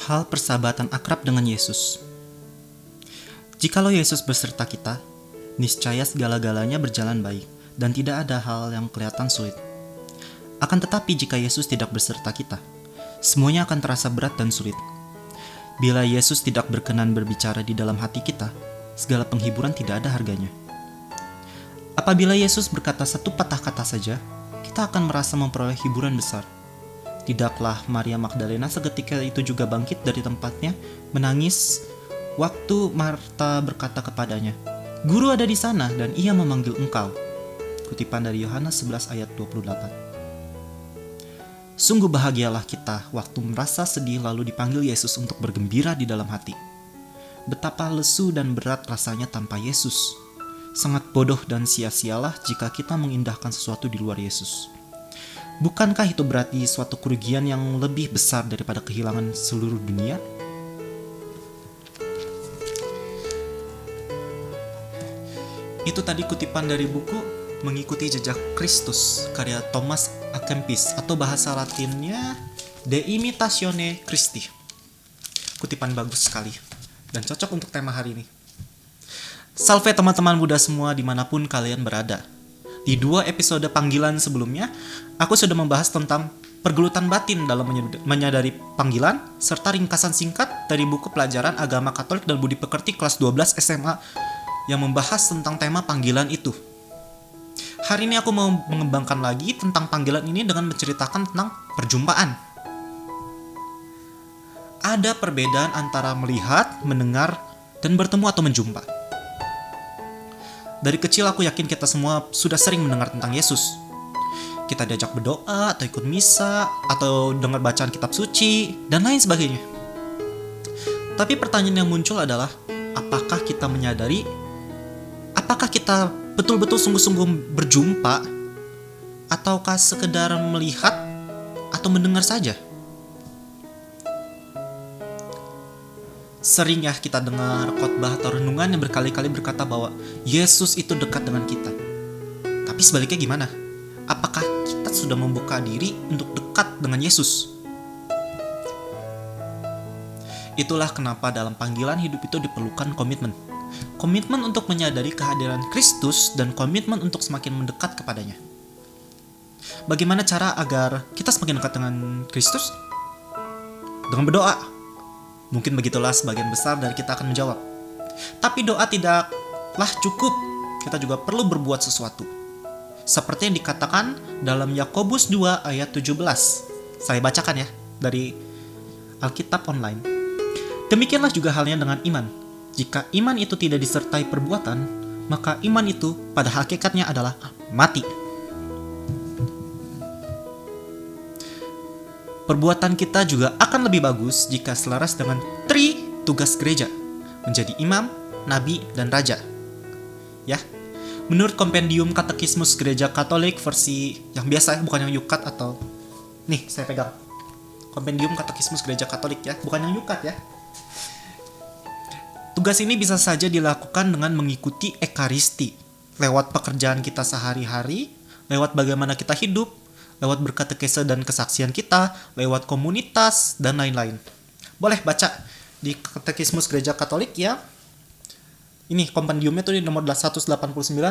hal persahabatan akrab dengan Yesus. Jikalau Yesus beserta kita, niscaya segala-galanya berjalan baik dan tidak ada hal yang kelihatan sulit. Akan tetapi jika Yesus tidak beserta kita, semuanya akan terasa berat dan sulit. Bila Yesus tidak berkenan berbicara di dalam hati kita, segala penghiburan tidak ada harganya. Apabila Yesus berkata satu patah kata saja, kita akan merasa memperoleh hiburan besar. Tidaklah Maria Magdalena seketika itu juga bangkit dari tempatnya, menangis waktu Marta berkata kepadanya, "Guru ada di sana dan ia memanggil engkau." Kutipan dari Yohanes 11 ayat 28. Sungguh bahagialah kita waktu merasa sedih lalu dipanggil Yesus untuk bergembira di dalam hati. Betapa lesu dan berat rasanya tanpa Yesus. Sangat bodoh dan sia-sialah jika kita mengindahkan sesuatu di luar Yesus. Bukankah itu berarti suatu kerugian yang lebih besar daripada kehilangan seluruh dunia? Itu tadi kutipan dari buku Mengikuti Jejak Kristus, karya Thomas A. Kempis, atau bahasa Latinnya De Imitatione Christi. Kutipan bagus sekali dan cocok untuk tema hari ini. Salve teman-teman Buddha semua dimanapun kalian berada. Di 2 episode panggilan sebelumnya, aku sudah membahas tentang pergelutan batin dalam menyadari panggilan, serta ringkasan singkat dari buku pelajaran agama Katolik dan Budi Pekerti kelas 12 SMA yang membahas tentang tema panggilan itu. Hari ini aku mau mengembangkan lagi tentang panggilan ini dengan menceritakan tentang perjumpaan. Ada perbedaan antara melihat, mendengar, dan bertemu atau menjumpa. Dari kecil aku yakin kita semua sudah sering mendengar tentang Yesus. Kita diajak berdoa, atau ikut misa, atau dengar bacaan kitab suci, dan lain sebagainya. Tapi pertanyaan yang muncul adalah, apakah kita menyadari? Apakah kita betul-betul sungguh-sungguh berjumpa? Ataukah sekedar melihat atau mendengar saja? Sering ya kita dengar khotbah atau renungan yang berkali-kali berkata bahwa Yesus itu dekat dengan kita. Tapi sebaliknya gimana? Apakah kita sudah membuka diri untuk dekat dengan Yesus? Itulah kenapa dalam panggilan hidup itu diperlukan komitmen. Komitmen untuk menyadari kehadiran Kristus dan komitmen untuk semakin mendekat kepadanya. Bagaimana cara agar kita semakin dekat dengan Kristus? Dengan berdoa. Mungkin begitulah sebagian besar dari kita akan menjawab. Tapi doa tidaklah cukup. Kita juga perlu berbuat sesuatu. Seperti yang dikatakan dalam Yakobus 2 ayat 17. Saya bacakan ya dari Alkitab online. Demikianlah juga halnya dengan iman. Jika iman itu tidak disertai perbuatan, maka iman itu pada hakikatnya adalah mati. Perbuatan kita juga akan lebih bagus jika selaras dengan tugas gereja, menjadi imam, nabi, dan raja. Ya, menurut kompendium katekismus gereja Katolik versi yang biasa, bukan yang yukat atau nih saya pegang. Kompendium katekismus gereja Katolik ya, bukan yang yukat ya. Tugas ini bisa saja dilakukan dengan mengikuti ekaristi, lewat pekerjaan kita sehari-hari, lewat bagaimana kita hidup, lewat berkatekese dan kesaksian kita, lewat komunitas, dan lain-lain. Boleh baca di Katekismus Gereja Katolik ya. Ini kompendiumnya tuh di nomor 189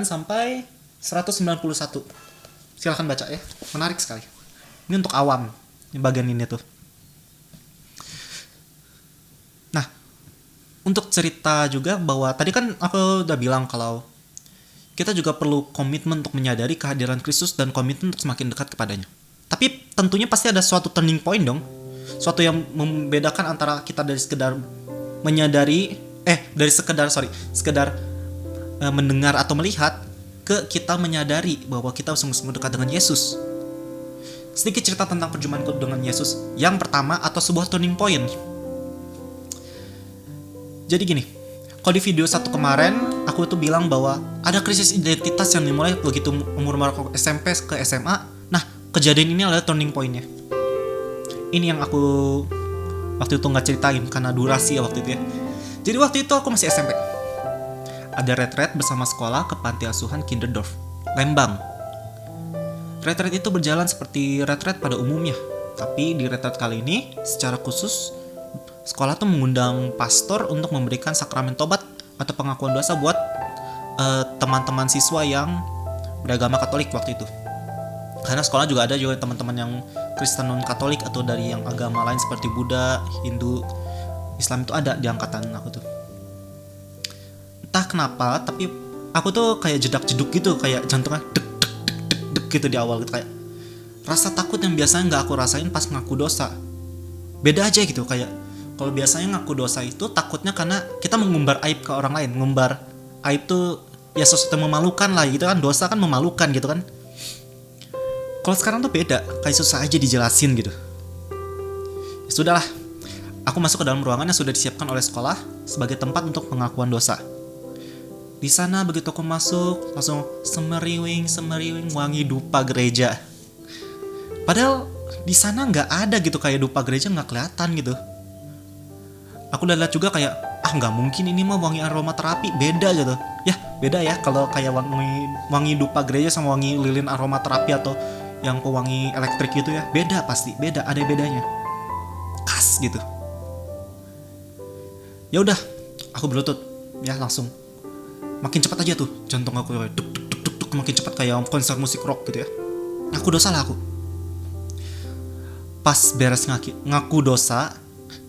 sampai 191. Silahkan baca ya, menarik sekali. Ini untuk awam, ini bagian ini tuh. Nah, untuk cerita juga bahwa tadi kan aku udah bilang kalau kita juga perlu komitmen untuk menyadari kehadiran Kristus dan komitmen untuk semakin dekat kepadanya. Tapi tentunya pasti ada suatu turning point dong. Suatu yang membedakan antara kita dari sekedar menyadari, sekedar mendengar atau melihat, ke kita menyadari bahwa kita sungguh-sungguh dekat dengan Yesus. Sedikit cerita tentang perjumpaanku dengan Yesus. Yang pertama atau sebuah turning point. Jadi gini, kalau di video 1 kemarin, aku tuh bilang bahwa ada krisis identitas yang dimulai begitu umur SMP ke SMA. Nah, kejadian ini adalah turning point-nya. Ini yang aku waktu itu nggak ceritain karena durasi ya waktu itu ya. Jadi waktu itu aku masih SMP. Ada retret bersama sekolah ke panti asuhan Kinderdorf, Lembang. Retret itu berjalan seperti retret pada umumnya. Tapi di retret kali ini, secara khusus, sekolah tuh mengundang pastor untuk memberikan sakramen tobat atau pengakuan dosa buat teman-teman siswa yang beragama Katolik waktu itu. Karena sekolah juga ada juga teman-teman yang Kristen non Katolik atau dari yang agama lain seperti Buddha, Hindu, Islam itu ada di angkatan aku tuh. Entah kenapa, tapi aku tuh kayak jedak-jeduk gitu, kayak jantungnya dek dek dek dek dek gitu di awal gitu, kayak rasa takut yang biasanya nggak aku rasain pas ngaku dosa. Beda aja gitu, kayak kalau biasanya ngaku dosa itu takutnya karena kita mengumbar aib ke orang lain. Ngumbar aib tuh ya sesuatu yang memalukan lah gitu kan, dosa kan memalukan gitu kan. Kalau sekarang tuh beda, kayak susah aja dijelasin gitu. Ya sudahlah, aku masuk ke dalam ruangan yang sudah disiapkan oleh sekolah sebagai tempat untuk pengakuan dosa. Di sana begitu aku masuk, langsung semeriwing wangi dupa gereja. Padahal di sana nggak ada gitu, kayak dupa gereja nggak kelihatan gitu. Aku udah lihat juga kayak nggak mungkin ini mah wangi aromaterapi, beda gitu. Ya beda ya kalau kayak wangi dupa gereja sama wangi lilin aromaterapi atau yang pewangi elektrik gitu ya, beda pasti, beda, ada bedanya, khas gitu. Ya udah, aku berlutut, ya langsung, makin cepat aja tuh, jantung aku kayak duk duk duk duk duk, makin cepat kayak konser musik rock gitu ya. Ngaku dosa lah aku. Pas beres ngaku dosa,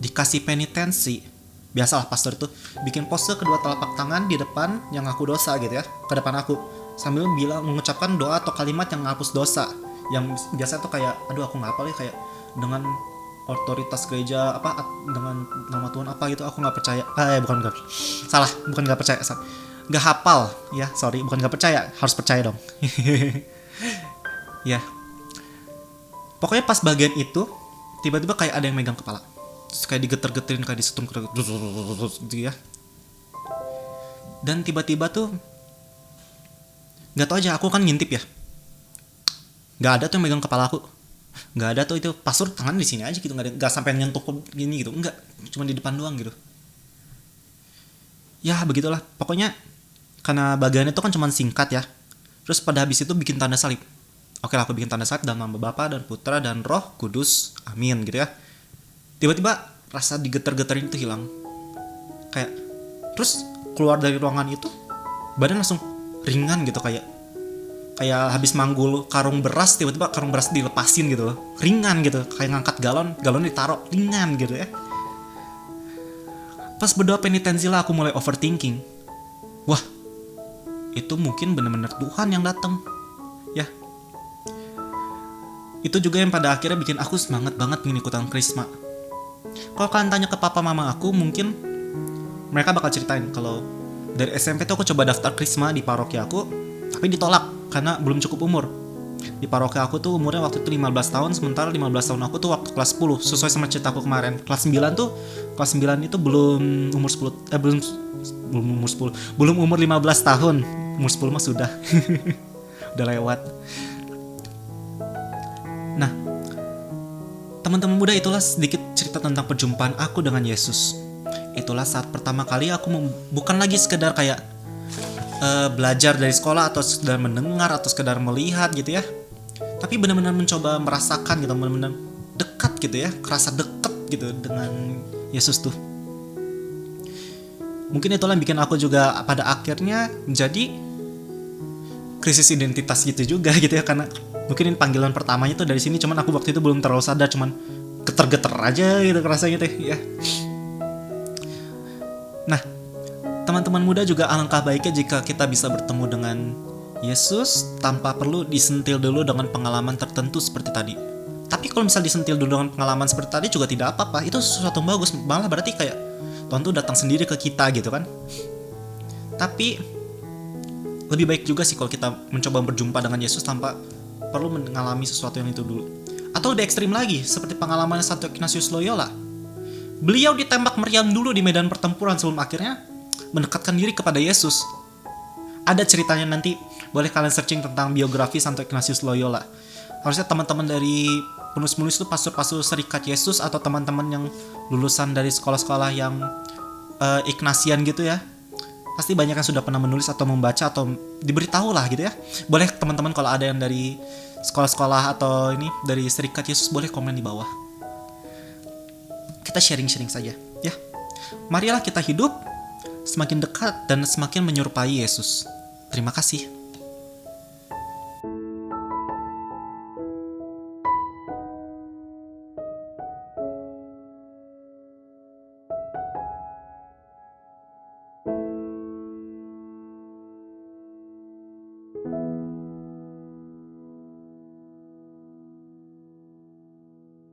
dikasih penitensi, biasalah pastor itu bikin pose kedua telapak tangan di depan yang ngaku dosa gitu ya, ke depan aku, sambil mengucapkan doa atau kalimat yang menghapus dosa. Yang biasa tuh kayak, aduh aku nggak hafal ya, kayak dengan otoritas gereja apa, dengan nama Tuhan apa gitu, aku nggak percaya. Bukan nggak percaya, nggak hafal ya, sorry, bukan nggak percaya, harus percaya dong. Ya, pokoknya pas bagian itu tiba-tiba kayak ada yang megang kepala, terus kayak digeter-geterin, kayak disetum gitu ya. Dan tiba-tiba tuh nggak tau aja, aku kan ngintip ya, nggak ada tuh yang megang kepala aku, nggak ada tuh, itu pastor tangan di sini aja gitu, nggak sampai nyentuh gini gitu, nggak, cuma di depan doang gitu. Ya begitulah pokoknya, karena bagian itu kan cuma singkat ya. Terus pada habis itu bikin tanda salib. Oke lah, aku bikin tanda salib dalam nama Bapa dan Putra dan Roh Kudus, amin gitu ya. Tiba-tiba rasa digeter-geterin itu hilang, kayak terus keluar dari ruangan itu badan langsung ringan gitu, kayak habis manggul karung beras, tiba-tiba karung beras dilepasin gitu loh, ringan gitu, kayak ngangkat galon ditaruh, ringan gitu ya. Pas berdoa penitensi lah aku mulai overthinking. Wah, itu mungkin bener-bener Tuhan yang datang ya. Itu juga yang pada akhirnya bikin aku semangat banget ingin ikutan Krisma. Kalau kalian tanya ke papa mama aku, mungkin mereka bakal ceritain kalau dari SMP tuh aku coba daftar Krisma di paroki aku, tapi ditolak karena belum cukup umur. Di paroki aku tuh umurnya waktu itu 15 tahun, sementara 15 tahun aku tuh waktu kelas 10, sesuai sama ceritaku kemarin. Kelas 9 itu belum umur 10, belum umur 15 tahun. Umur 10 mah sudah. Udah lewat. Nah, teman-teman muda, itulah sedikit cerita tentang perjumpaan aku dengan Yesus. Itulah saat pertama kali aku bukan lagi sekedar kayak belajar dari sekolah atau sekedar mendengar atau sekedar melihat gitu ya, tapi benar-benar mencoba merasakan gitu, benar-benar dekat gitu ya, kerasa dekat gitu dengan Yesus tuh. Mungkin itulah yang bikin aku juga pada akhirnya menjadi krisis identitas gitu juga gitu ya, karena mungkin panggilan pertamanya tuh dari sini, cuman aku waktu itu belum terlalu sadar, cuman geter-geter aja gitu rasanya teh ya. Nah, teman-teman muda juga alangkah baiknya jika kita bisa bertemu dengan Yesus tanpa perlu disentil dulu dengan pengalaman tertentu seperti tadi. Tapi kalau misal disentil dulu dengan pengalaman seperti tadi juga tidak apa-apa, itu sesuatu yang bagus, malah berarti kayak Tuhan tuh datang sendiri ke kita gitu kan. Tapi lebih baik juga sih kalau kita mencoba berjumpa dengan Yesus tanpa perlu mengalami sesuatu yang itu dulu. Atau lebih ekstrim lagi, seperti pengalaman Santo Ignatius Loyola. Beliau ditembak meriam dulu di medan pertempuran sebelum akhirnya mendekatkan diri kepada Yesus. Ada ceritanya, nanti boleh kalian searching tentang biografi Santo Ignatius Loyola. Harusnya teman-teman dari penulis-penulis itu pastor-pastor Serikat Yesus atau teman-teman yang lulusan dari sekolah-sekolah yang Ignatian gitu ya, pasti banyak yang sudah pernah menulis atau membaca atau diberitahu lah gitu ya. Boleh teman-teman kalau ada yang dari sekolah-sekolah atau ini dari Serikat Yesus, boleh komen di bawah. Kita sharing-sharing saja. Ya, marilah kita hidup semakin dekat dan semakin menyerupai Yesus. Terima kasih.